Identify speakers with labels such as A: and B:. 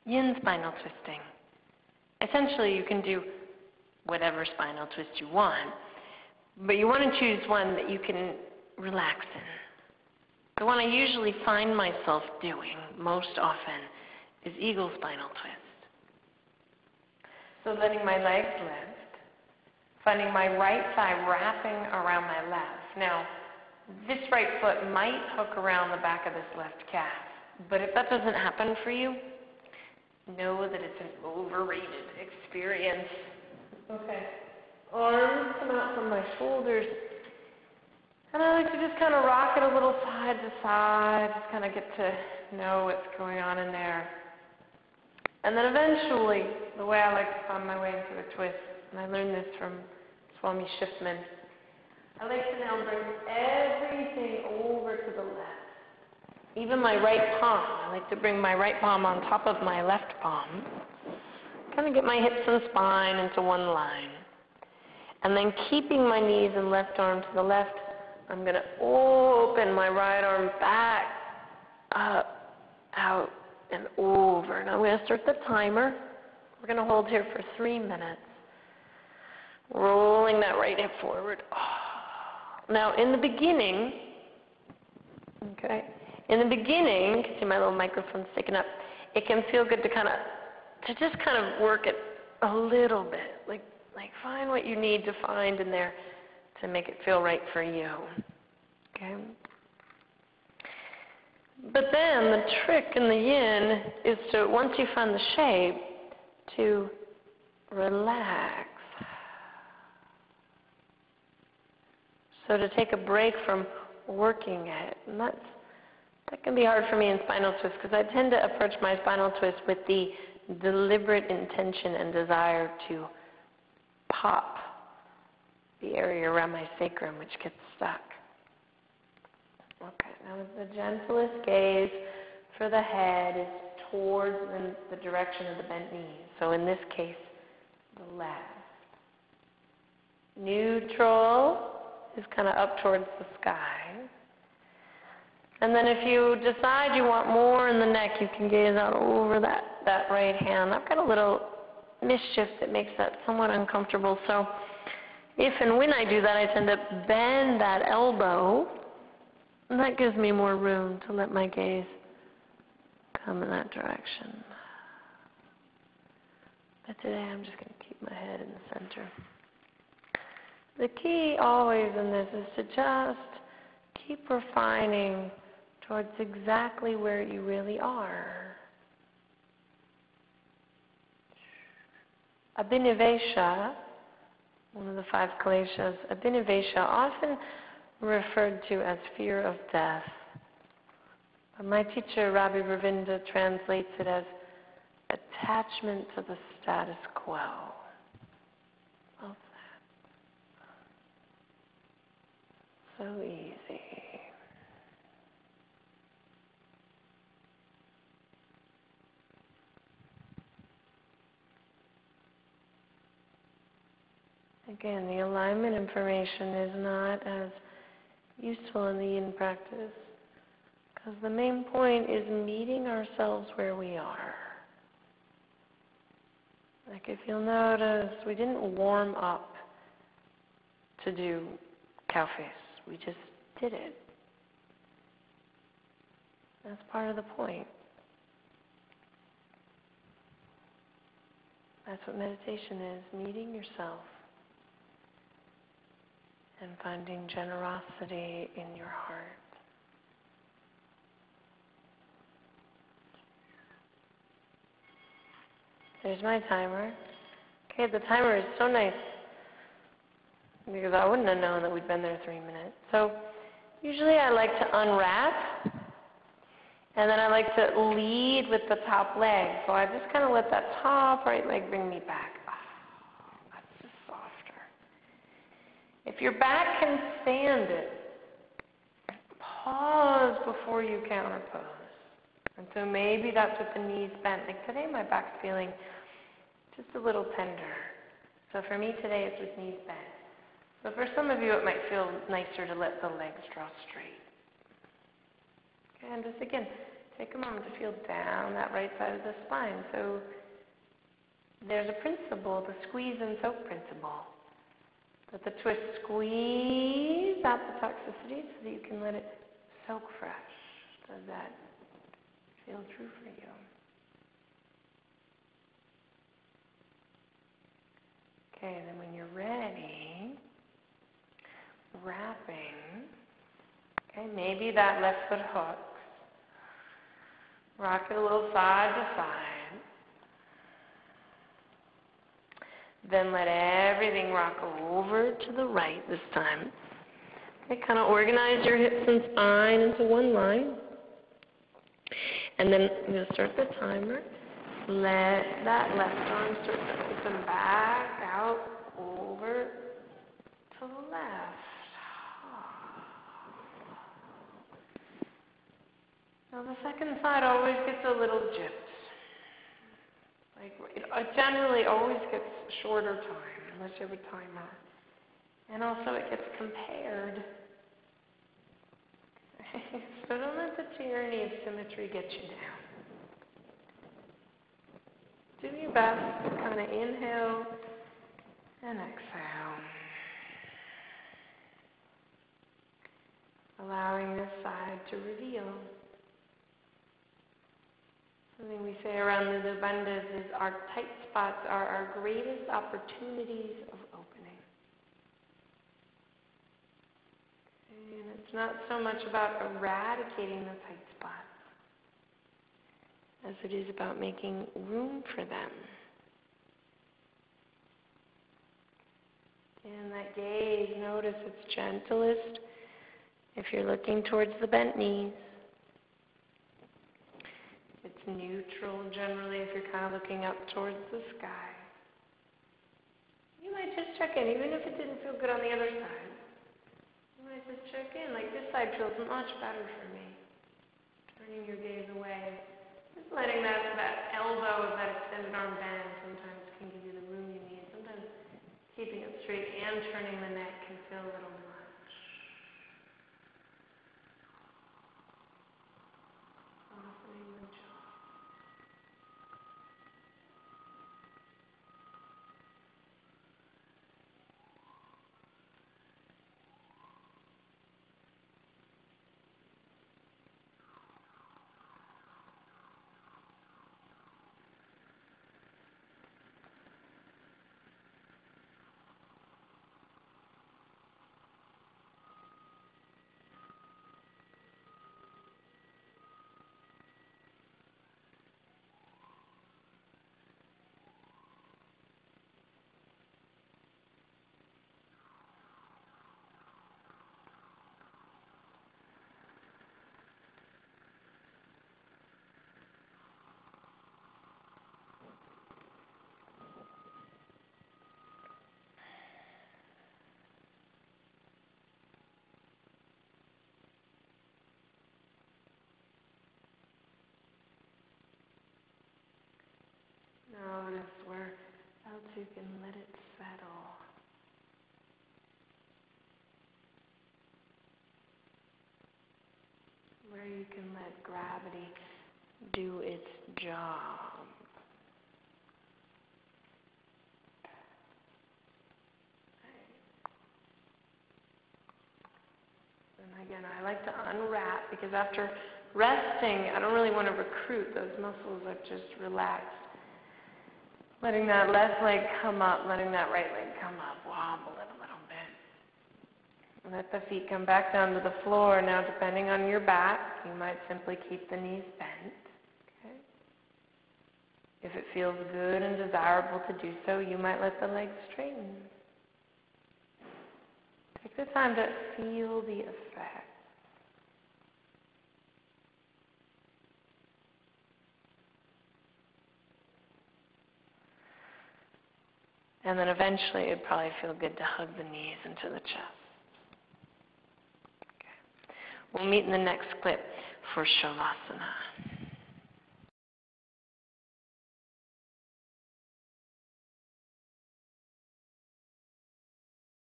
A: yin spinal twisting. Essentially, you can do whatever spinal twist you want, but you want to choose one that you can relax in. The one I usually find myself doing most often is eagle spinal twist. So letting my legs lift, finding my right thigh wrapping around my left. Now, this right foot might hook around the back of this left calf, but if that doesn't happen for you, know that it's an overrated experience. Okay. Arms come out from my shoulders. And I like to just kind of rock it a little side to side, just kind of get to know what's going on in there. And then eventually, the way I like to find my way into a twist, and I learned this from Swami Shifman, I like to now bring everything over to the left. Even my right palm. I like to bring my right palm on top of my left palm. Kind of get my hips and spine into one line. And then keeping my knees and left arm to the left, I'm going to open my right arm back, up, out, and over. Now I'm going to start the timer. We're going to hold here for 3 minutes. Rolling that right hip forward. Now in the beginning, okay, you can see my little microphone sticking up, it can feel good to just work it a little bit. Like find what you need to find in there to make it feel right for you. Okay? But then the trick in the yin is to, once you find the shape, to relax. So to take a break from working it. And that can be hard for me in spinal twist because I tend to approach my spinal twist with the deliberate intention and desire to pop the area around my sacrum, which gets stuck. Okay, now the gentlest gaze for the head is towards the direction of the bent knees. So in this case, the left. Neutral is kind of up towards the sky. And then if you decide you want more in the neck, you can gaze out over that right hand. I've got a little mischief that makes that somewhat uncomfortable. So if and when I do that, I tend to bend that elbow, and that gives me more room to let my gaze come in that direction. But today I'm just going to keep my head in the center. The key always in this is to just keep refining towards exactly where you really are. Abhinivesha, one of the 5 kleshas, abhinivesha, often referred to as fear of death. But my teacher, Rabbi Ravinda, translates it as attachment to the status quo. How's that? So easy. Again, the alignment information is not as useful in the yin practice because the main point is meeting ourselves where we are. Like if you'll notice, we didn't warm up to do cow face. We just did it. That's part of the point. That's what meditation is, meeting yourself and finding generosity in your heart. There's my timer. Okay, the timer is so nice because I wouldn't have known that we'd been there 3 minutes. So usually I like to unwrap and then I like to lead with the top leg. So I just kind of let that top right leg bring me back. If your back can stand it, pause before you counterpose. And so maybe that's with the knees bent. Like today my back's feeling just a little tender. So for me today it's with knees bent. But for some of you it might feel nicer to let the legs draw straight. Okay, and just again, take a moment to feel down that right side of the spine. So there's a principle, the squeeze and soak principle. Let the twist squeeze out the toxicity so that you can let it soak fresh. Does that feel true for you? Okay, then when you're ready, wrapping, okay, maybe that left foot hooks. Rock it a little side to side. Then let everything rock over to the right this time. Okay, kind of organize your hips and spine into one line. And then you'll start the timer. Let that left arm start to open back out over to the left. Now the second side always gets a little gypped. Like it generally always gets shorter time unless you have a timer. And also it gets compared. So don't let the tyranny of symmetry get you down. Do your best to kind of inhale and exhale. Allowing this side to reveal. Something we say around the bandhas is our tight spots are our greatest opportunities of opening. And it's not so much about eradicating the tight spots as it is about making room for them. And that gaze, notice it's gentlest if you're looking towards the bent knees. It's neutral generally if you're kind of looking up towards the sky. You might just check in, even if it didn't feel good on the other side. You might just check in, like this side feels much better for me. Turning your gaze away. Just letting that elbow of that extended arm bend sometimes can give you the room you need. Sometimes keeping it straight and turning the neck can feel a little much. Softening the jaw. Notice where else you can let it settle. Where you can let gravity do its job. And again, I like to unwrap because after resting, I don't really want to recruit. Those muscles are just relaxed. Letting that left leg come up, letting that right leg come up, wobble it a little bit. And let the feet come back down to the floor. Now, depending on your back, you might simply keep the knees bent. Okay? If it feels good and desirable to do so, you might let the legs straighten. Take the time to feel the effect. And then eventually it'd probably feel good to hug the knees into the chest. Okay. We'll meet in the next clip for Shavasana.